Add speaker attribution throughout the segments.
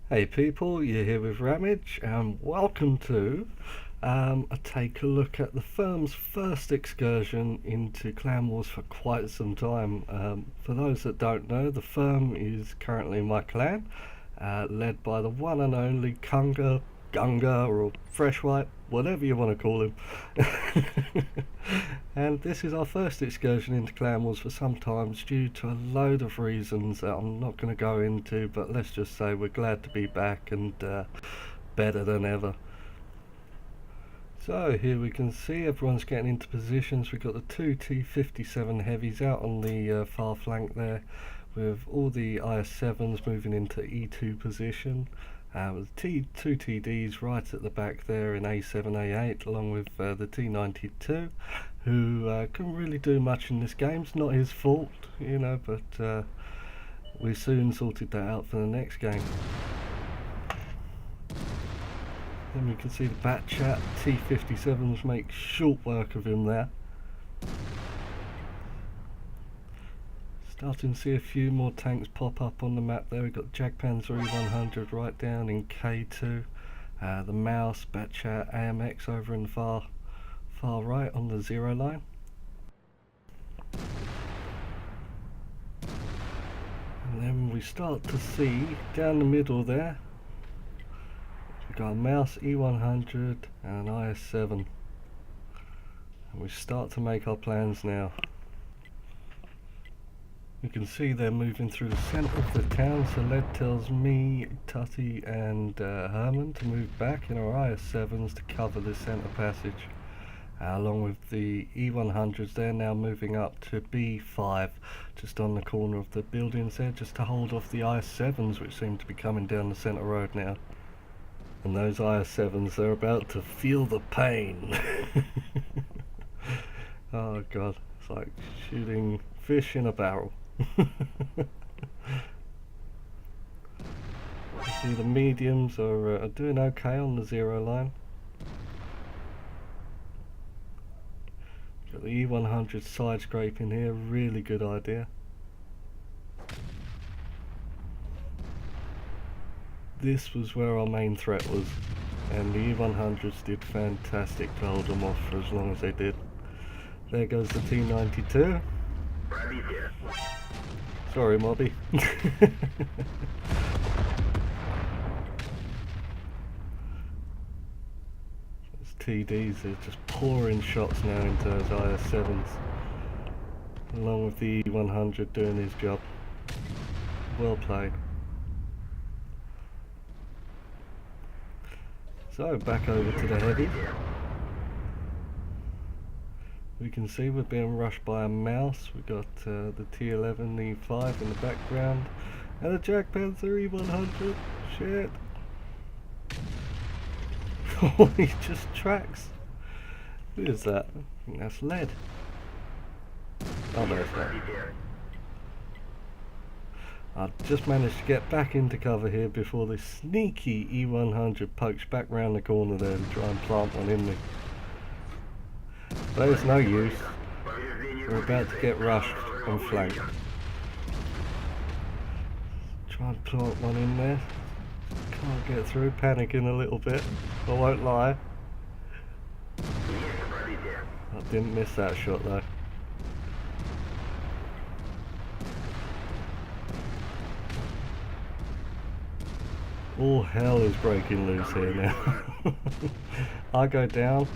Speaker 1: Hey people, you're here with Ramage and welcome to a take a look at the firm's first excursion into Clan Wars for quite some time. For those that don't know, the firm is currently my clan, led by the one and only Kunga, Gunga or Fresh White, whatever you want to call him. And this is our first excursion into Clan Wars for some time due to a load of reasons that I'm not going to go into, but let's just say we're glad to be back and better than ever. So here we can see everyone's getting into positions. We've got the two T57 heavies out on the far flank there, with all the IS-7s moving into E2 position. With two TDs right at the back there in A7, A8, along with the T92, who couldn't really do much in this game. It's not his fault, you know, but we soon sorted that out for the next game. Then we can see the bat chat. T57s make short work of him there. Starting to see a few more tanks pop up on the map there. We've got Jagdpanzer E100 right down in K2. The Mouse, Batchat, AMX over in the far right on the 0 line. And then we start to see down the middle there, we've got a Mouse E100 and an IS-7. And we start to make our plans now. You can see they're moving through the centre of the town, so Led tells me, Tutty and Herman to move back in our IS-7s to cover the centre passage. Along with the E100s, they're now moving up to B5, just on the corner of the buildings there, just to hold off the IS-7s, which seem to be coming down the centre road now. And those IS-7s, they're about to feel the pain. Oh god, it's like shooting fish in a barrel. See, the mediums are doing okay on the 0 line. Got the E100 side scraping here, really good idea. This was where our main threat was, and the E100s did fantastic to hold them off for as long as they did. There goes the T92. Sorry, Mobby. TDs are just pouring shots now into those IS-7s, along with the E100 doing his job. Well played. So back over to the heavy. We can see we're being rushed by a Mouse. We've got the T11 E5 in the background, and a Jagdpanzer E100. Shit. Oh, he just tracks. Who is that? I think that's Lead. Oh no, it's not. I just managed to get back into cover here before this sneaky E100 pokes back round the corner there to try and plant one in me. But it's no use. We're about to get rushed on flank. Try and plant one in there. Can't get through, panicking a little bit, I won't lie. I didn't miss that shot though. All hell is breaking loose here now. I go down.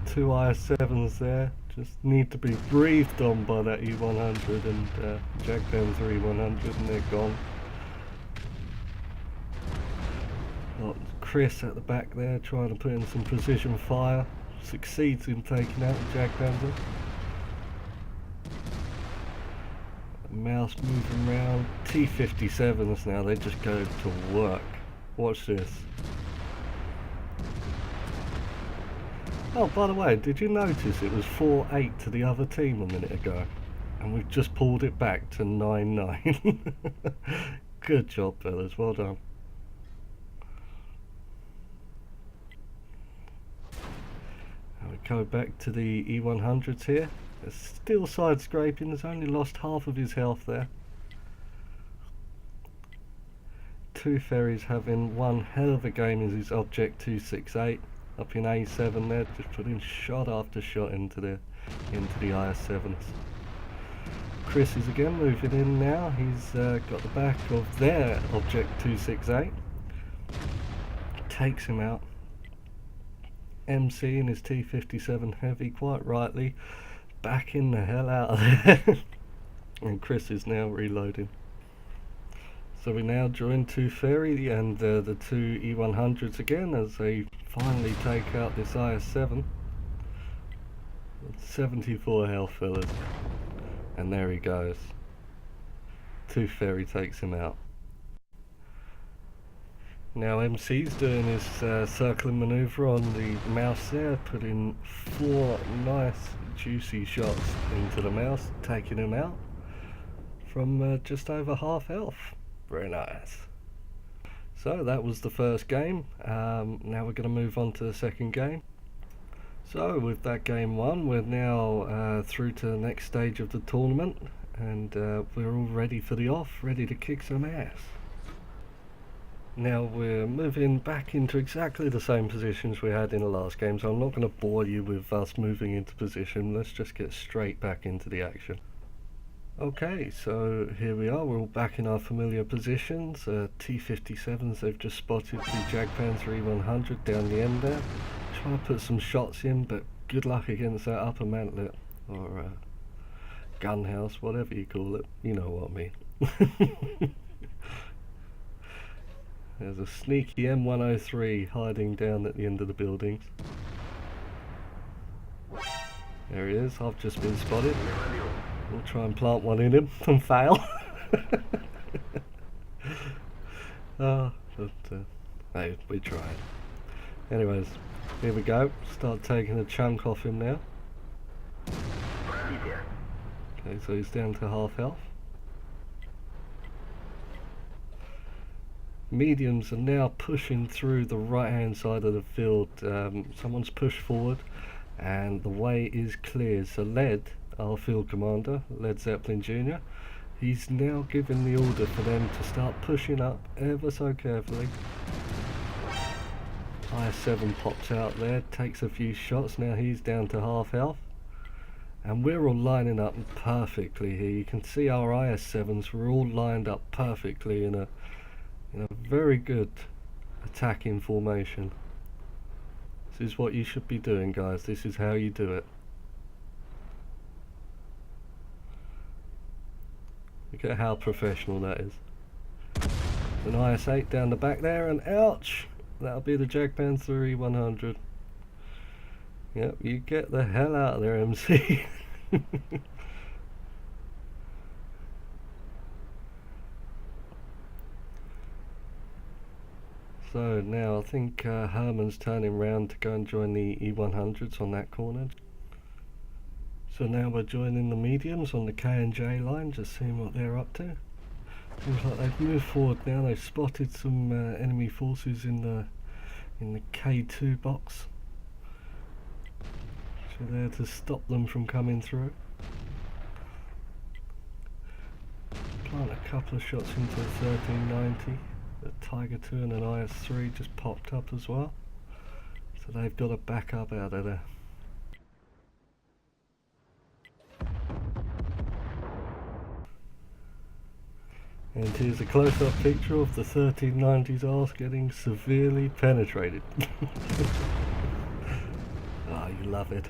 Speaker 1: 2 IS-7s there, just need to be breathed on by that E100 and Jagdpanzer E100, and they're gone. Got Chris at the back there trying to put in some precision fire, succeeds in taking out the Jagdpanzer. Mouse moving around. T57s now, they just go to work. Watch this. Oh, by the way, did you notice it was 4-8 to the other team a minute ago? And we've just pulled it back to 9-9. Good job, fellas, well done. And we go back to the E100s here. They're still side scraping, has only lost half of his health there. Two Ferries having one hell of a game as his Object 268 up in A7 there, just putting shot after shot into the IS-7s. Chris is again moving in now. He's got the back of their Object 268. Takes him out. MC in his T57 Heavy, quite rightly, backing the hell out of there. And Chris is now reloading. So we now join Two Ferry and the two E100s again as they finally take out this IS-7. 74 health, fellas. And there he goes. Two Ferry takes him out. Now MC's doing his circling manoeuvre on the mouse there, putting 4 nice juicy shots into the mouse, taking him out from just over half health. Very nice. So that was the first game. Now we're going to move on to the second game. So with that game won, we're now through to the next stage of the tournament, and we're all ready for the off, ready to kick some ass. Now we're moving back into exactly the same positions we had in the last game, so I'm not going to bore you with us moving into position. Let's just get straight back into the action. Okay, so here we are, we're all back in our familiar positions. T57s, they've just spotted the Jagdpanzer E100 down the end there. Try to put some shots in, but good luck against that upper mantlet, or gun house, whatever you call it, you know what I mean. There's a sneaky M103 hiding down at the end of the buildings. There he is, I've just been spotted. We'll try and plant one in him and fail. Hey, we tried. Anyways, here we go. Start taking a chunk off him now. Okay, so he's down to half health. Mediums are now pushing through the right hand side of the field. Someone's pushed forward and the way is clear. So Led, our field commander, Led Zeppelin Jr., he's now given the order for them to start pushing up ever so carefully. IS-7 pops out there, takes a few shots, now he's down to half health. And we're all lining up perfectly here. You can see our IS-7s were all lined up perfectly in a very good attacking formation. This is what you should be doing, guys. This is how you do it. Look at how professional that is. An IS-8 down the back there, and ouch! That'll be the Jagdpanzer E100. Yep, you get the hell out of there, MC. So now I think Herman's turning round to go and join the E100s on that corner. So now we're joining the mediums on the K&J line, just seeing what they're up to. Seems like they've moved forward now. They've spotted some enemy forces in the K2 box. So they're to stop them from coming through. Plant a couple of shots into the 1390. The Tiger 2 and an IS-3 just popped up as well. So they've got a backup out of there. And here's a close-up picture of the 1390's arse getting severely penetrated. Ah, you love it.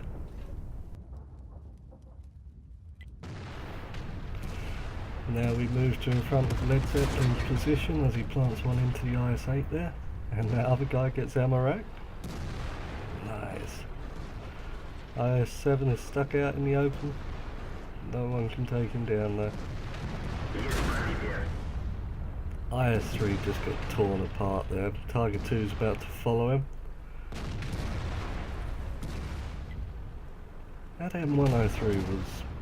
Speaker 1: Now we move to in front of Led Zeppelin's position as he plants one into the IS-8 there. And that other guy gets ammo racked. Nice. IS-7 is stuck out in the open. No one can take him down though. IS-3 just got torn apart there. Tiger 2 is about to follow him. That M103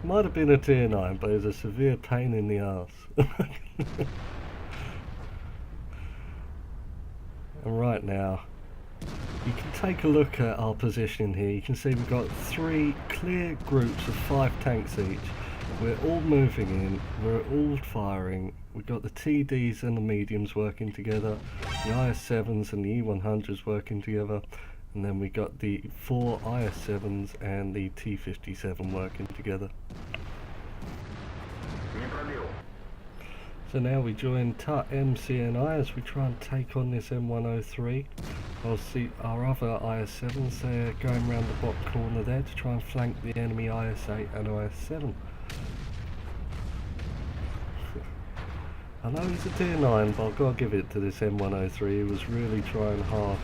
Speaker 1: might have been a tier 9, but it's a severe pain in the arse. And right now, you can take a look at our position here. You can see we've got 3 clear groups of 5 tanks each. We're all moving in, we're all firing, we've got the TDs and the mediums working together, the IS-7s and the E100s working together, and then we got the 4 IS-7s and the T-57 working together. So now we join TUT, MC and I as we try and take on this M103. I'll see our other IS-7s, they're going around the bottom corner there to try and flank the enemy IS-8 and IS-7. I know he's a tier 9, but I've got to give it to this M103, he was really trying hard.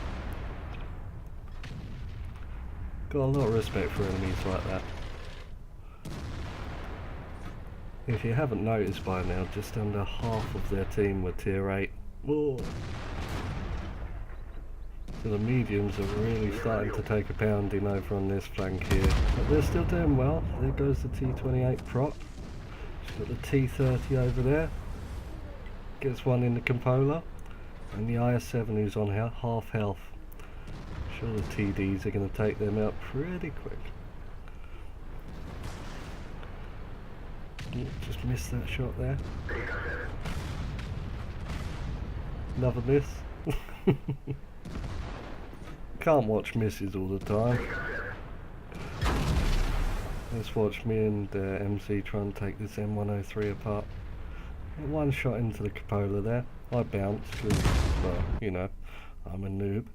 Speaker 1: Got a lot of respect for enemies like that. If you haven't noticed by now, just under half of their team were tier 8. Whoa. So the mediums are really starting to take a pounding over on this flank here. But they're still doing well. There goes the T28 prop. She's got the T30 over there. Gets one in the Cupola. And the IS-7 who's on half health. I'm sure the TDs are going to take them out pretty quick. Just missed that shot there. Another miss. Can't watch misses all the time. Let's watch me and MC try and take this M103 apart. Get one shot into the Cupola there. I bounced because, well, you know, I'm a noob.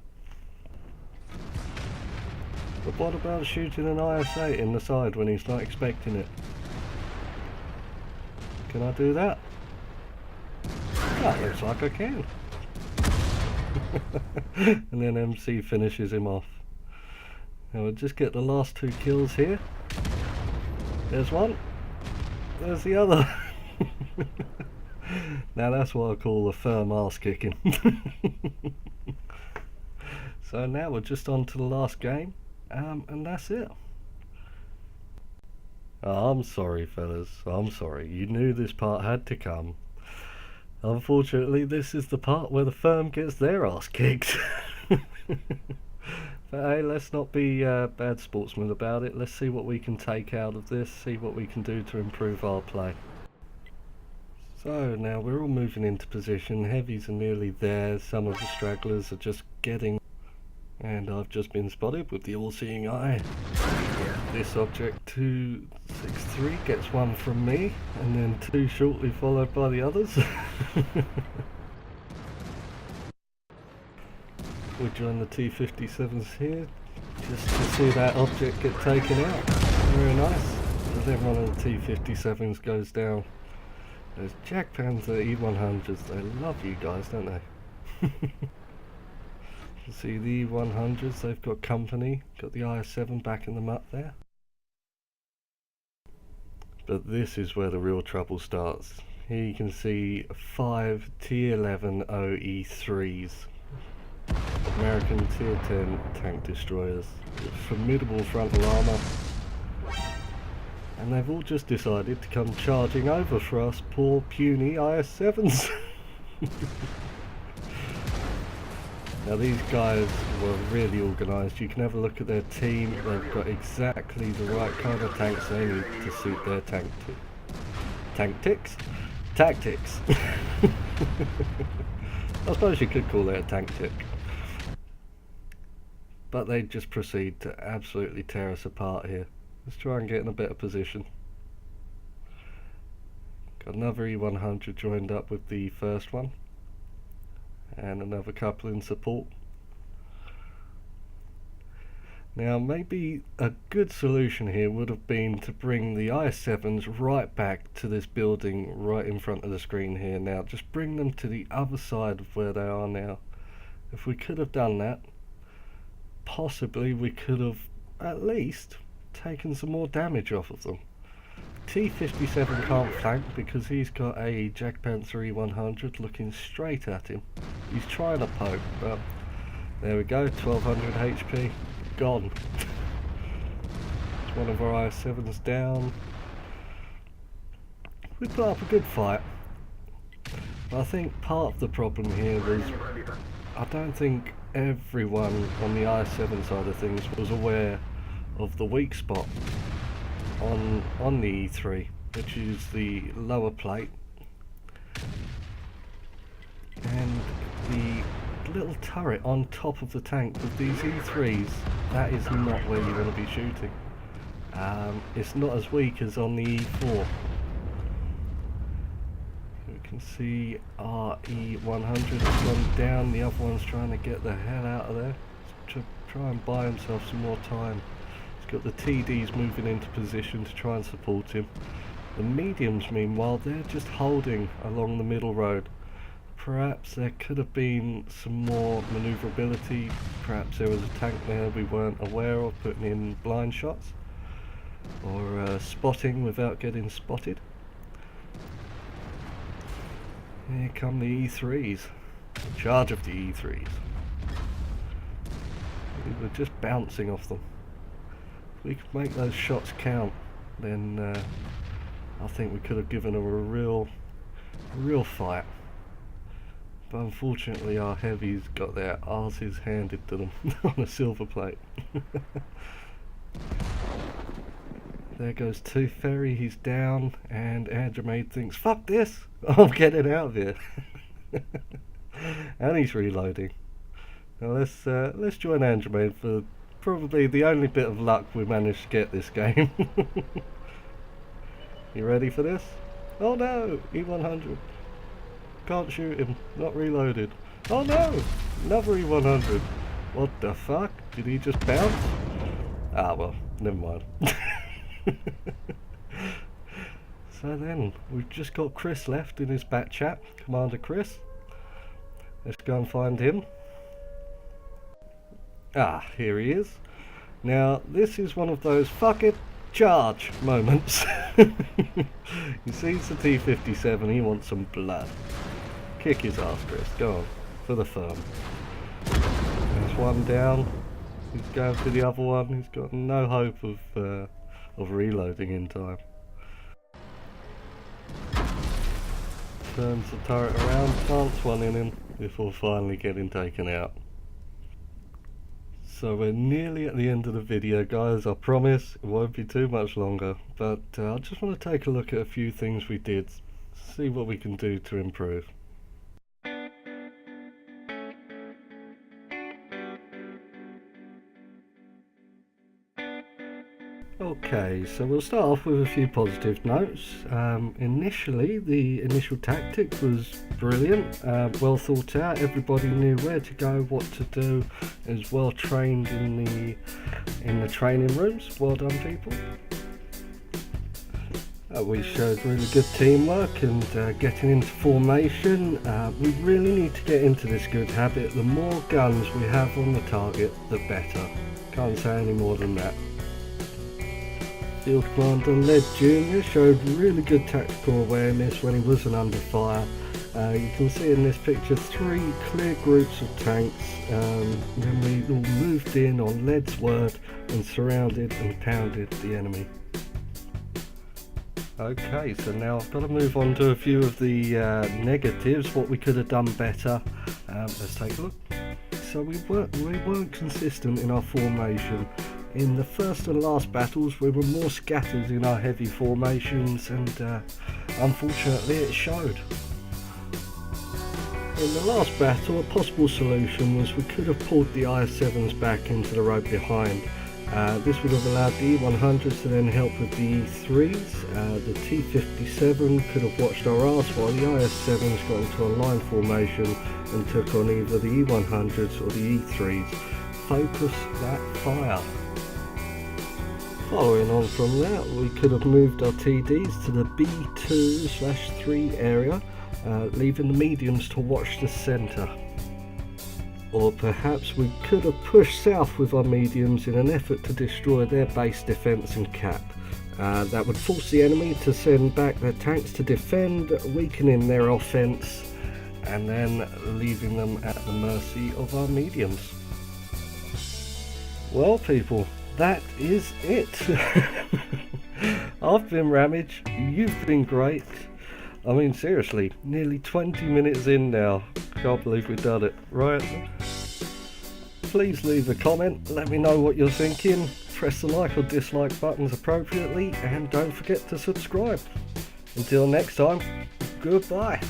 Speaker 1: But what about shooting an IS-8 in the side when he's not expecting it? Can I do that? That looks like I can. And then MC finishes him off. Now we'll just get the last 2 kills here. There's one. There's the other. Now that's what I call a firm arse kicking. So now we're just on to the last game. And that's it. Oh, I'm sorry fellas, I'm sorry, you knew this part had to come. Unfortunately this is the part where the firm gets their ass kicked. But hey, let's not be bad sportsmen about it, let's see what we can take out of this, see what we can do to improve our play. So now we're all moving into position, heavies are nearly there, some of the stragglers are just getting... And I've just been spotted with the all-seeing eye. This object 263 gets one from me, and then 2 shortly followed by the others. We join the T-57s here, just to see that object get taken out. Very nice. And then one of the T-57s goes down. There's Jack Panther E100s, they love you guys, don't they? You see the E100s, they've got company, got the IS-7 back in the mutt there. But this is where the real trouble starts. Here you can see 5 T-11 OE3s, American Tier 10 tank destroyers, with formidable frontal armour. And they've all just decided to come charging over for us poor puny IS-7s. Now these guys were really organised. You can have a look at their team. They've got exactly the right kind of tanks they need to suit their tactics. I suppose you could call it a tank tick. But they just proceed to absolutely tear us apart here. Let's try and get in a better position. Got another E100 joined up with the first one. And another couple in support. Now maybe a good solution here would have been to bring the IS-7s right back to this building right in front of the screen here now. Just bring them to the other side of where they are now. If we could have done that, possibly we could have at least taken some more damage off of them. T-57 can't flank because he's got a Jack Panther E100 looking straight at him. He's trying to poke, but there we go, 1200 HP, gone. One of our IS-7s down. We put up a good fight. But I think part of the problem here was, I don't think everyone on the IS-7 side of things was aware of the weak spot on the E3. which is the lower plate, and the little turret on top of the tank with these E3s. That is not where you're going to be shooting. It's not as weak as on the E4. You can see our E100 has gone down, the other one's trying to get the hell out of there to try and buy himself some more time. He's got the TDs moving into position to try and support him. The mediums, meanwhile, they're just holding along the middle road. Perhaps there could have been some more manoeuvrability, perhaps there was a tank there we weren't aware of, putting in blind shots, or spotting without getting spotted. Here come the E3s, in charge of the E3s. We were just bouncing off them. If we could make those shots count, then I think we could have given them a real fight. But unfortunately our heavies got their arses handed to them on a silver plate. There goes Tooth Fairy, he's down, and Ramage thinks, fuck this, I'm getting out of here. And he's reloading. Now let's join Ramage for probably the only bit of luck we managed to get this game. You ready for this? Oh no, E100. Can't shoot him, not reloaded. Oh no, another E100. What the fuck? Did he just bounce? Ah well, never mind. So then, we've just got Chris left in his back chat, Commander Chris. Let's go and find him. Ah, here he is. Now, this is one of those fuck it, charge moments. He sees the T-57, he wants some blood. Kick his ass, Chris, go on, for the firm. There's one down, he's going for the other one, he's got no hope of reloading in time. Turns the turret around, plants one in him before finally getting taken out. So we're nearly at the end of the video, guys. I promise it won't be too much longer, but I just want to take a look at a few things we did, see what we can do to improve. Okay, so we'll start off with a few positive notes. Initially, the initial tactic was brilliant, well thought out. Everybody knew where to go, what to do. It was well trained in the training rooms. Well done, people. We showed really good teamwork and getting into formation. We really need to get into this good habit. The more guns we have on the target, the better. Can't say any more than that. Field Commander Led Jr. showed really good tactical awareness when he wasn't under fire. You can see in this picture 3 clear groups of tanks. Then we all moved in on Led's word and surrounded and pounded the enemy. Okay, so now I've got to move on to a few of the negatives, what we could have done better. Let's take a look. So we weren't consistent in our formation. In the first and last battles we were more scattered in our heavy formations, and unfortunately it showed. In the last battle, a possible solution was we could have pulled the IS-7s back into the road behind. This would have allowed the E100s to then help with the E3s. The T-57 could have watched our arse while the IS-7s got into a line formation and took on either the E100s or the E3s. Focus that fire. Following on from that, we could have moved our TDs to the B2/3 area, leaving the mediums to watch the centre. Or perhaps we could have pushed south with our mediums in an effort to destroy their base defence and cap. That would force the enemy to send back their tanks to defend, weakening their offence, and then leaving them at the mercy of our mediums. Well, people, that is it. I've been Ramage, you've been great. I mean, seriously, nearly 20 minutes in now. Can't believe we've done it. Right? Please leave a comment, let me know what you're thinking. press the like or dislike buttons appropriately, and don't forget to subscribe. Until next time, goodbye.